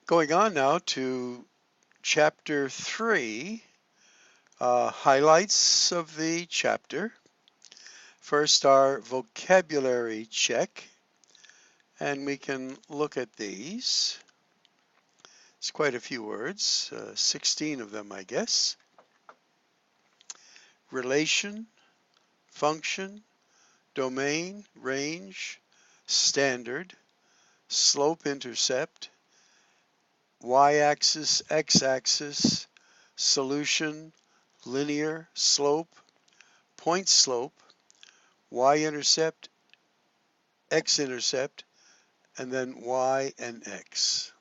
Going on now to Chapter 3, highlights of the chapter. First, our vocabulary check, and we can look at these. It's quite a few words, 16 of them, I guess. Relation, function, domain, range, standard, slope-intercept, y-axis, x-axis, solution, linear, slope, point slope, y-intercept, x-intercept, and then y and x.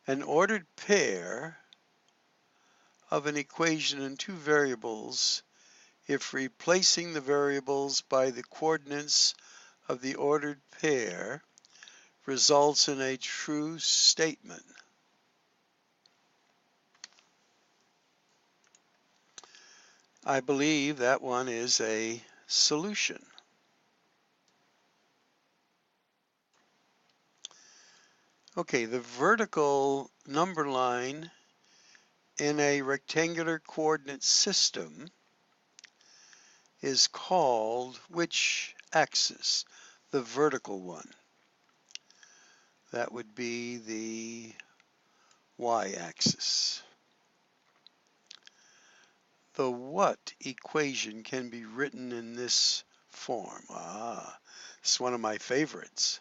An ordered pair of an equation in two variables, if replacing the variables by the coordinates of the ordered pair, results in a true statement. I believe that one is a solution. Okay, the vertical number line in a rectangular coordinate system is called which axis? The vertical one. That would be the y-axis. The what equation can be written in this form? It's one of my favorites.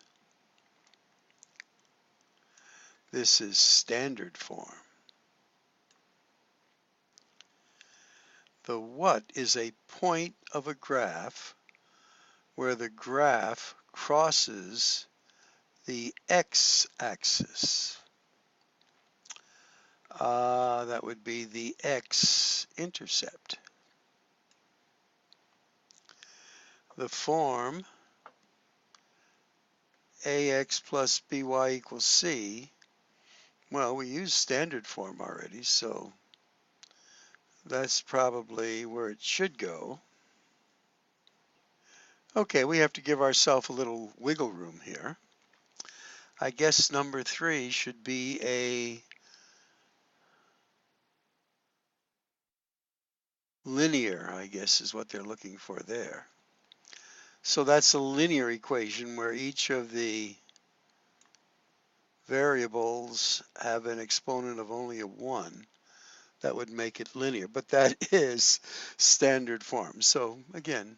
This is standard form. The what is a point of a graph where the graph crosses the x-axis. That would be the x-intercept. The form ax plus by equals c, well, we use standard form already, so that's probably where it should go. Okay, we have to give ourselves a little wiggle room here. I guess number 3 should be a linear, I guess is what they're looking for there. So that's a linear equation where each of the variables have an exponent of only a 1. That would make it linear, but that is standard form. So again,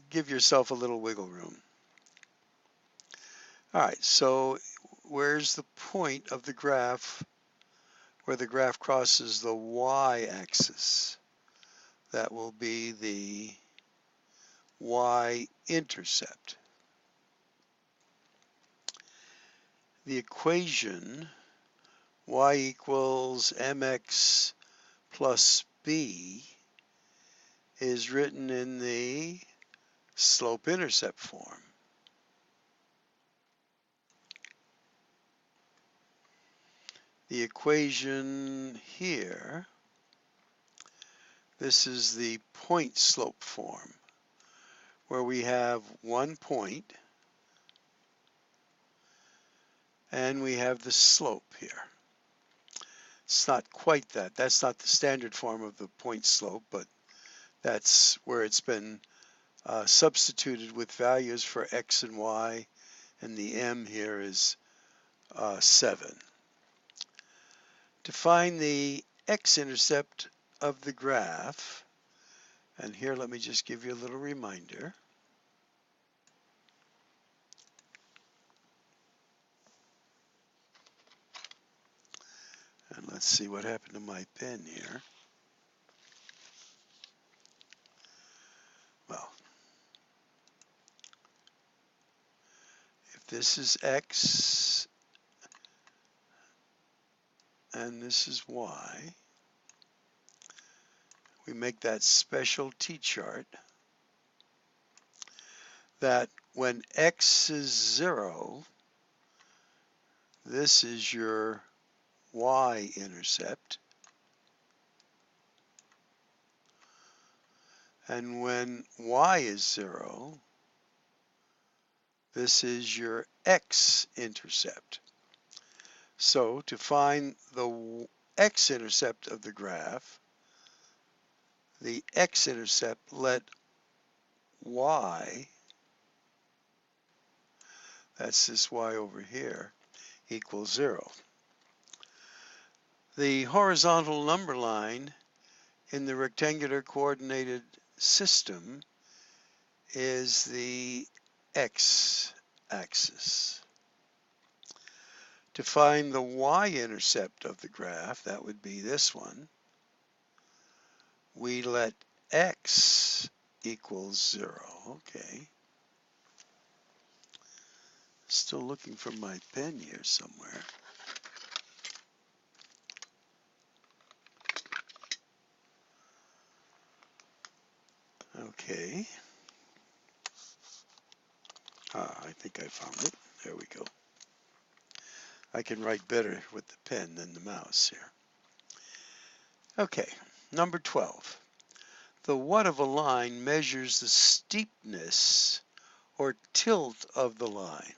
give yourself a little wiggle room. All right, so where's the point of the graph where the graph crosses the y-axis? That will be the y-intercept. The equation y equals mx plus b is written in the slope-intercept form. The equation here, this is the point slope form, where we have one point and we have the slope here. It's not quite that. That's not the standard form of the point slope, but that's where it's been substituted with values for x and y, and the m here is 7. To find the x-intercept of the graph, and here let me just give you a little reminder. And let's see what happened to my pen here. Well, if this is x and this is y, we make that special t-chart that when x is 0, this is your y-intercept. And when y is 0, This is your x-intercept. So to find the x-intercept of the graph, the x-intercept, let y, that's this y over here, equals 0. The horizontal number line in the rectangular coordinated system is the x-axis. To find the y-intercept of the graph, that would be this one, we let x equals 0. Okay. Still looking for my pen here somewhere. Okay. I think I found it. There we go. I can write better with the pen than the mouse here. Okay, number 12. The what of a line measures the steepness or tilt of the line.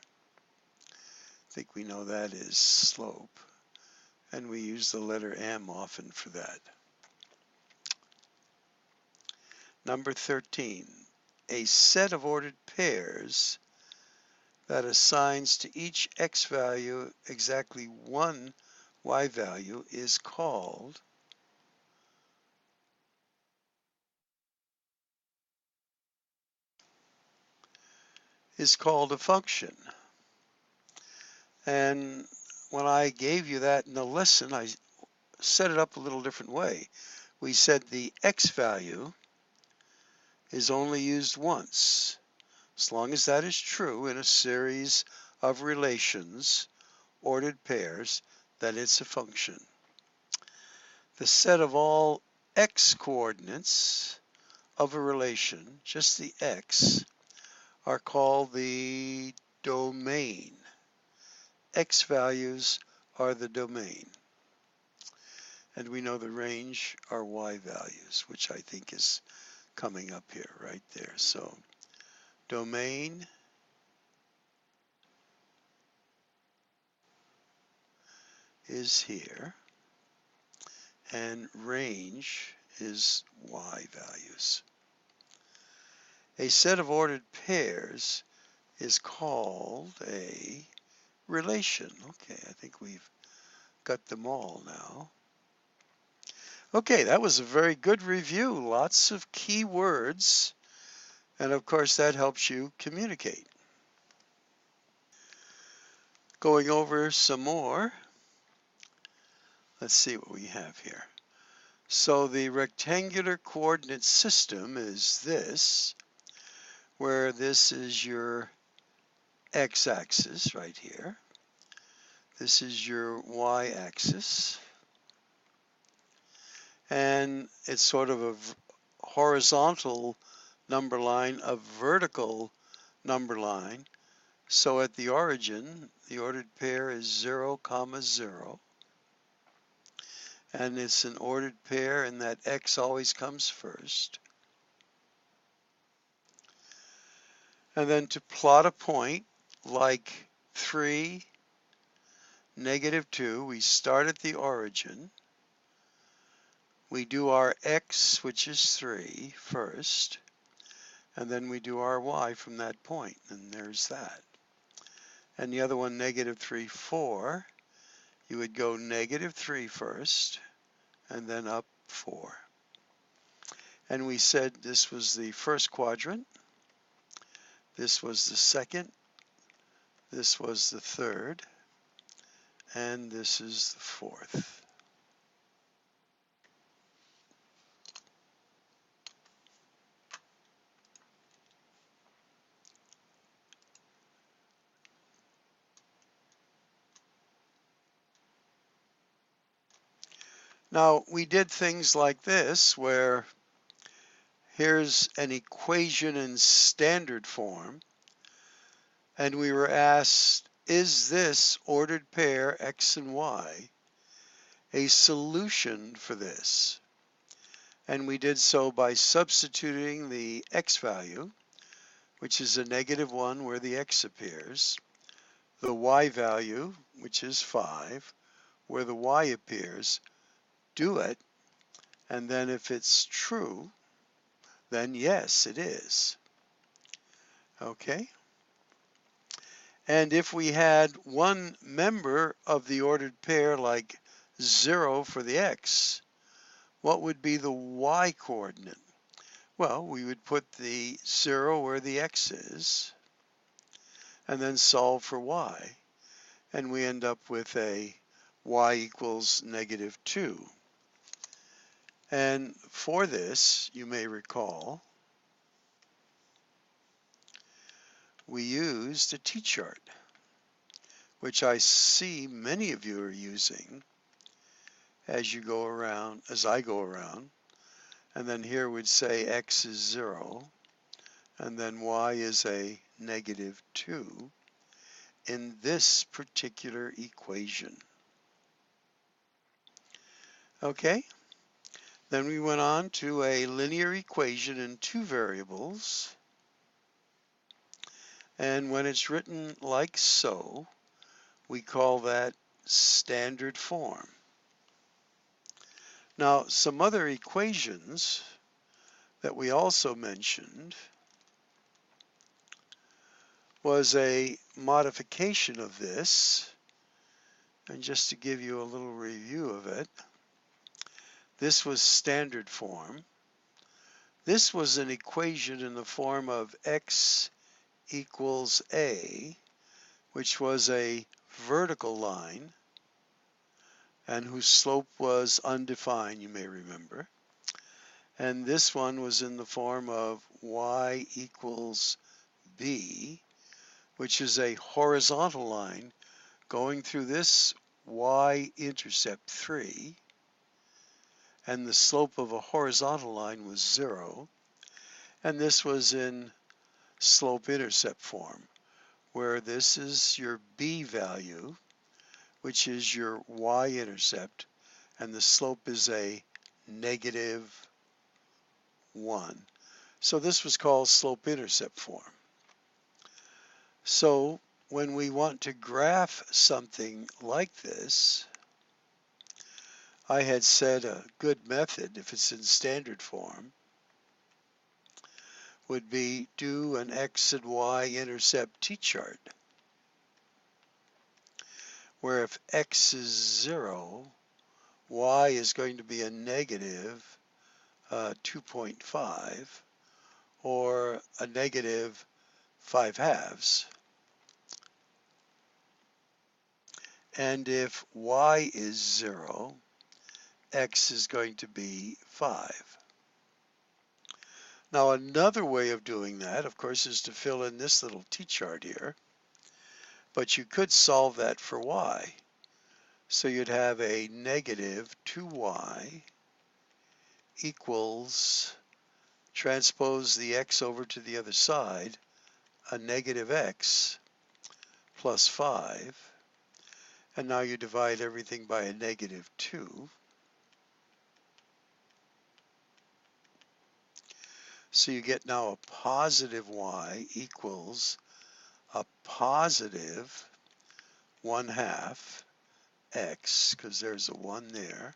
I think we know that is slope, and we use the letter M often for that. Number 13. A set of ordered pairs that assigns to each x value exactly one y value is called a function. And when I gave you that in the lesson, I set it up a little different way. We said the x value is only used once. As long as that is true in a series of relations, ordered pairs, then it's a function. The set of all x coordinates of a relation, just the x, are called the domain. X values are the domain. And we know the range are y values, which I think is coming up here, right there. So domain is here, and range is y values. A set of ordered pairs is called a relation. Okay, I think we've got them all now. Okay, that was a very good review. Lots of key words, and of course that helps you communicate. Going over some more, let's see what we have here. So the rectangular coordinate system is this, where this is your x-axis right here. This is your y-axis. And it's sort of a horizontal number line, a vertical number line. So at the origin, the ordered pair is 0, 0. And it's an ordered pair, and that x always comes first. And then to plot a point like 3, -2, we start at the origin. We do our x, which is 3, first, and then we do our y from that point, and there's that. And the other one, -3, 4, you would go -3 first, and then up 4. And we said this was the first quadrant, this was the second, this was the third, and this is the fourth. Now, we did things like this, where here's an equation in standard form, and we were asked, is this ordered pair x and y a solution for this? And we did so by substituting the x value, which is a -1 where the x appears, the y value, which is 5, where the y appears, do it, and then if it's true, then yes, it is. Okay? And if we had one member of the ordered pair like 0 for the x, what would be the y coordinate? Well, we would put the 0 where the x is, and then solve for y. And we end up with a y equals -2. And for this, you may recall, we used a t-chart, which I see many of you are using as you go around, as I go around. And then here we'd say x is 0, and then y is a -2 in this particular equation. Okay, then we went on to a linear equation in 2 variables. And when it's written like so, we call that standard form. Now, some other equations that we also mentioned was a modification of this. And just to give you a little review of it, this was standard form. This was an equation in the form of x equals a, which was a vertical line and whose slope was undefined, you may remember. And this one was in the form of y equals b, which is a horizontal line going through this y-intercept 3, and the slope of a horizontal line was 0. And this was in slope-intercept form, where this is your b value, which is your y-intercept, and the slope is a -1. So this was called slope-intercept form. So when we want to graph something like this, I had said a good method, if it's in standard form, would be do an x and y intercept t-chart, where if x is 0, y is going to be a -2.5 or a -5/2. And if y is 0, x is going to be 5. Now another way of doing that, of course, is to fill in this little t-chart here, but you could solve that for y. So you'd have a -2y equals, transpose the x over to the other side, a -x plus 5, and now you divide everything by a -2. So you get now a positive y equals a positive 1/2 x, because there's a 1 there.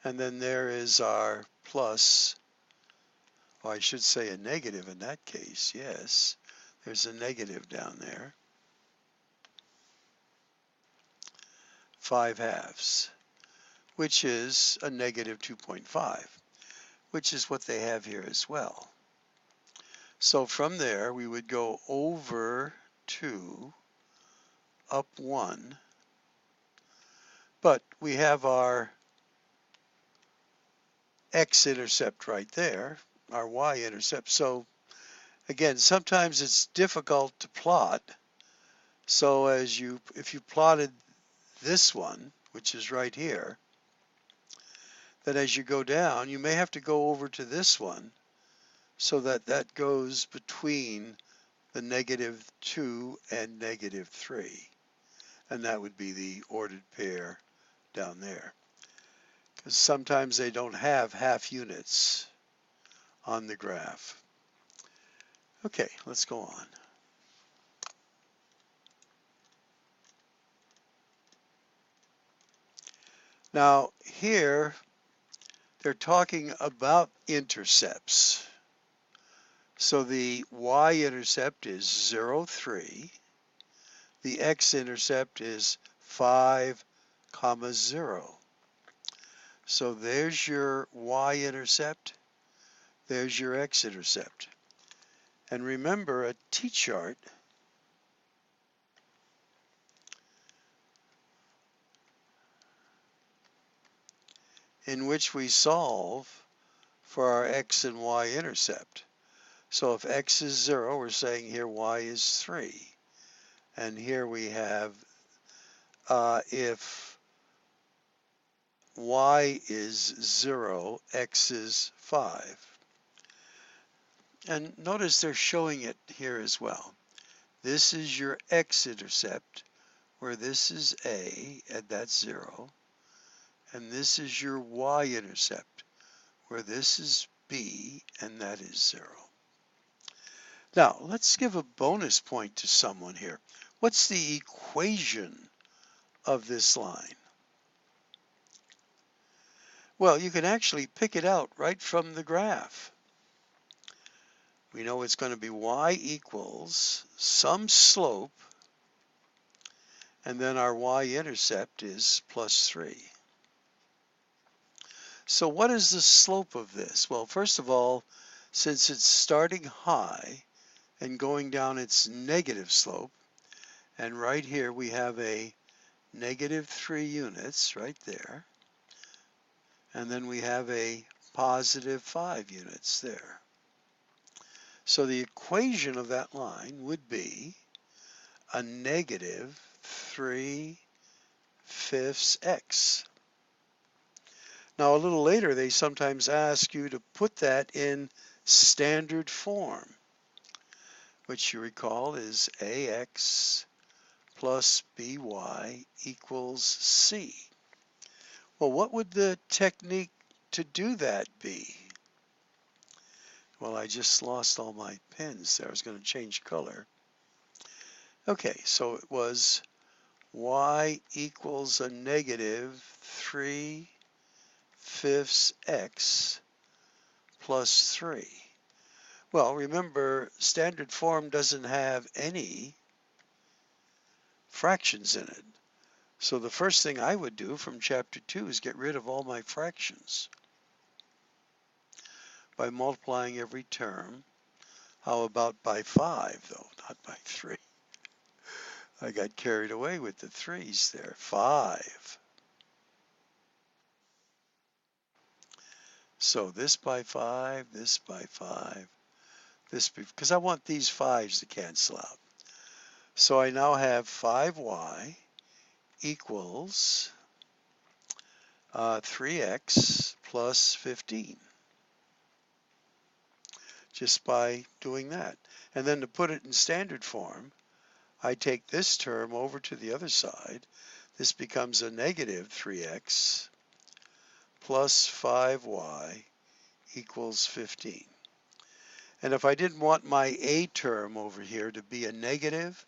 And then there is our plus, or I should say a negative in that case, yes. There's a negative down there. 5/2, which is a -2.5, which is what they have here as well. So from there, we would go over 2, up 1, but we have our x-intercept right there, our y-intercept. So again, sometimes it's difficult to plot. So if you plotted this one, which is right here, then as you go down, you may have to go over to this one so that that goes between the -2 and -3. And that would be the ordered pair down there. Because sometimes they don't have half units on the graph. Okay, let's go on. Now here they're talking about intercepts. So the y-intercept is 0, 3. The x-intercept is 5, 0. So there's your y-intercept. There's your x-intercept. And remember, a t-chart in which we solve for our x and y intercept. So if x is 0, we're saying here y is 3. And here we have if y is 0, x is 5. And notice they're showing it here as well. This is your x-intercept, where this is a, and that's 0. And this is your y-intercept, where this is b, and that is 0. Now, let's give a bonus point to someone here. What's the equation of this line? Well, you can actually pick it out right from the graph. We know it's going to be y equals some slope, and then our y-intercept is plus 3. So what is the slope of this? Well, first of all, since it's starting high and going down its negative slope, and right here we have a negative 3 units right there, and then we have a positive 5 units there. So the equation of that line would be a negative 3/5 x. Now a little later they sometimes ask you to put that in standard form, which you recall is ax plus by equals c. Well, what would the technique to do that be? Well, I just lost all my pens there. I was going to change color. Okay, so it was y equals a negative 3/5 x plus 3. Well, remember, standard form doesn't have any fractions in it. So the first thing I would do from chapter 2 is get rid of all my fractions by multiplying every term. How about by 5, though, not by 3? I got carried away with the 3's there. 5. So this by 5, this by 5, this because I want these 5's to cancel out. So I now have 5y equals 3x plus 15. Just by doing that. And then to put it in standard form, I take this term over to the other side. This becomes a negative 3x plus 5y equals 15. And if I didn't want my a term over here to be a negative,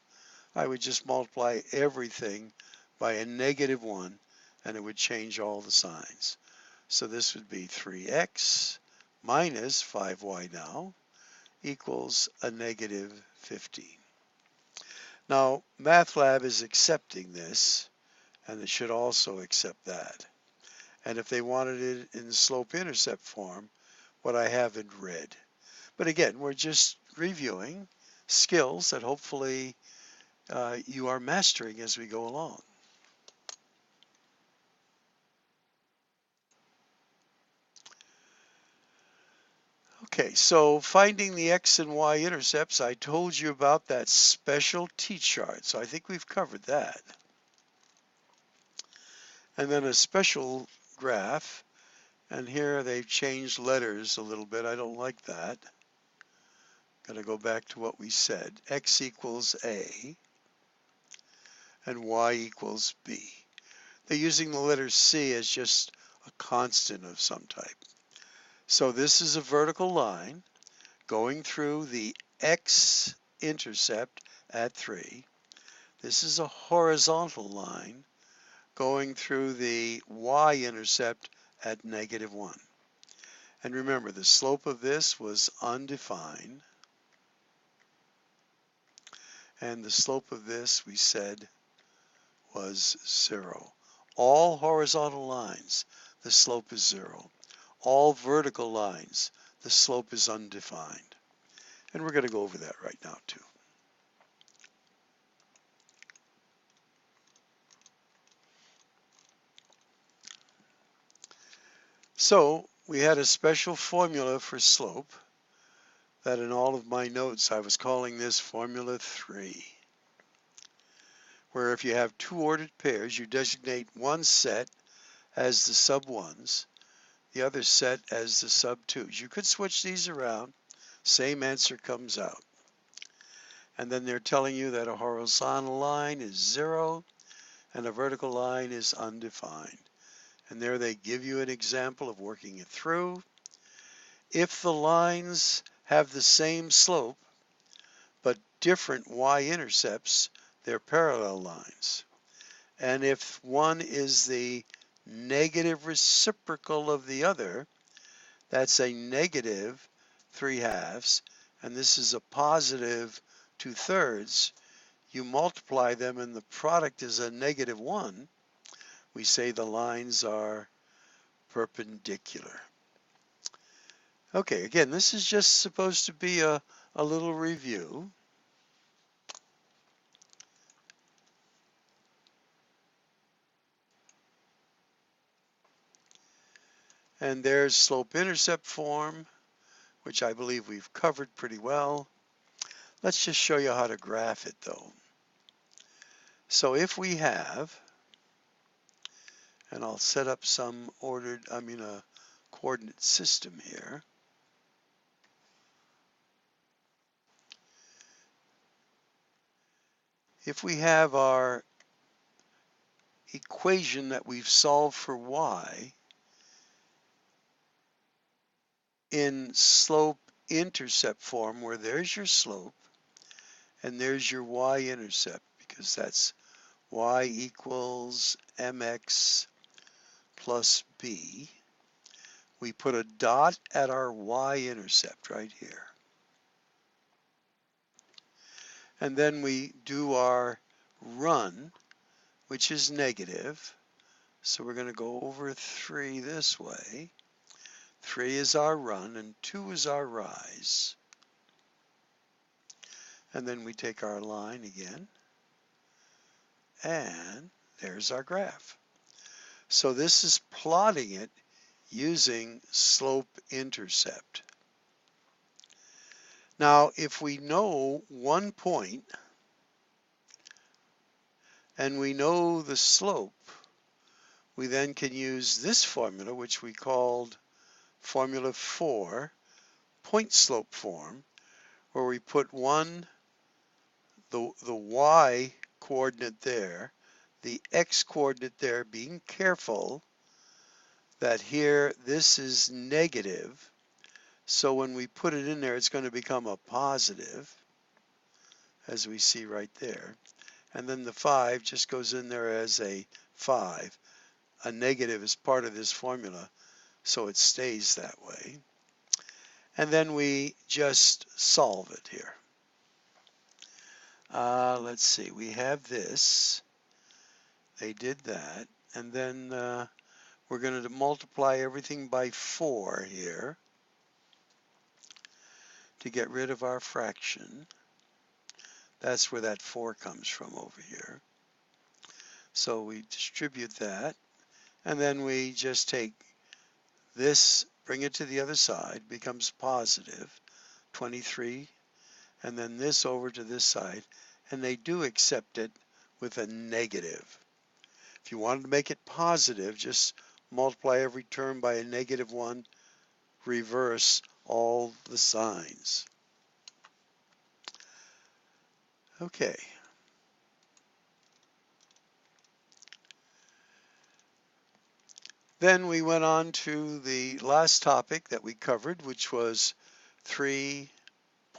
I would just multiply everything by a negative 1, and it would change all the signs. So this would be 3x minus 5y now equals a negative 15. Now, MATLAB is accepting this, and it should also accept that. And if they wanted it in SlopeIntercept form, what I have in red. But again, we're just reviewing skills that hopefully you are mastering as we go along. Okay, so finding the x and y intercepts, I told you about that special t-chart, so I think we've covered that. And then a special graph, and here they've changed letters a little bit. I don't like that. Got to go back to what we said. X equals A, and y equals B. They're using the letter C as just a constant of some type. So this is a vertical line going through the x-intercept at 3. This is a horizontal line going through the y-intercept at -1. And remember, the slope of this was undefined. And the slope of this, we said, was 0. All horizontal lines, the slope is 0. All vertical lines, the slope is undefined. And we're going to go over that right now too. So we had a special formula for slope that in all of my notes I was calling this formula 3, where if you have two ordered pairs, you designate one set as the sub 1s, the other set as the sub 2s. You could switch these around, same answer comes out. And then they're telling you that a horizontal line is 0 and a vertical line is undefined. And there they give you an example of working it through. If the lines have the same slope but different y-intercepts, they're parallel lines. And if one is the negative reciprocal of the other, that's a negative 3/2, and this is a positive 2/3. You multiply them and the product is a -1. We say the lines are perpendicular. Okay, again, this is just supposed to be a little review. And there's slope-intercept form, which I believe we've covered pretty well. Let's just show you how to graph it though. So if we have, and I'll set up some a coordinate system here. If we have our equation that we've solved for y in slope-intercept form, where there's your slope and there's your y-intercept, because that's y equals mx plus b. We put a dot at our y-intercept right here. And then we do our run, which is negative. So we're going to go over 3 this way. 3 is our run and 2 is our rise. And then we take our line again. And there's our graph. So this is plotting it using slope-intercept. Now, if we know one point and we know the slope, we then can use this formula, which we called formula 4, point slope form, where we put the y coordinate there, the x coordinate there, being careful that here this is negative. So when we put it in there, it's going to become a positive, as we see right there. And then the 5 just goes in there as a 5. A negative is part of this formula, so it stays that way. And then we just solve it here. Let's see, we have this. They did that. And then we're going to multiply everything by 4 here to get rid of our fraction. That's where that 4 comes from over here. So we distribute that, and then we just take this, bring it to the other side, becomes positive 23, and then this over to this side, and they do accept it with a negative. If you wanted to make it positive, just multiply every term by a -1, reverse all the signs. Okay. Then we went on to the last topic that we covered, which was 3.1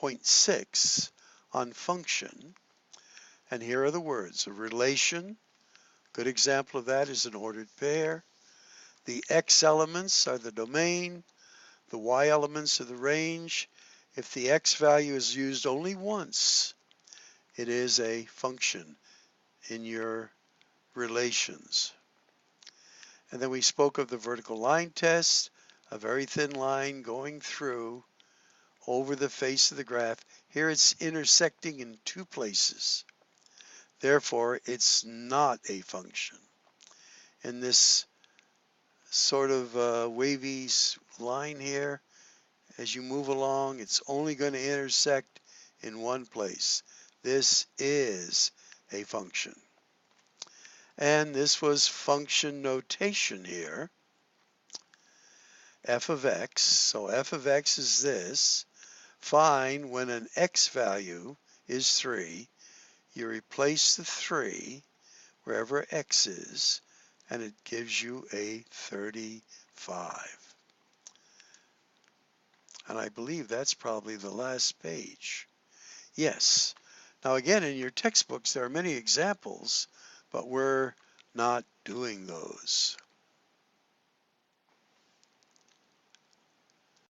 0.6 on function. And here are the words. A relation, good example of that is an ordered pair. The X elements are the domain. The Y elements are the range. If the X value is used only once, it is a function in your relations. And then we spoke of the vertical line test, a very thin line going through over the face of the graph. Here it's intersecting in two places. Therefore, it's not a function. In this sort of wavy line here, as you move along, it's only going to intersect in one place. This is a function. And this was function notation here. F of x, so f of x is this. Find when an x value is 3, you replace the 3 wherever x is, and it gives you a 35. And I believe that's probably the last page. Yes. Now again, in your textbooks, there are many examples, but we're not doing those.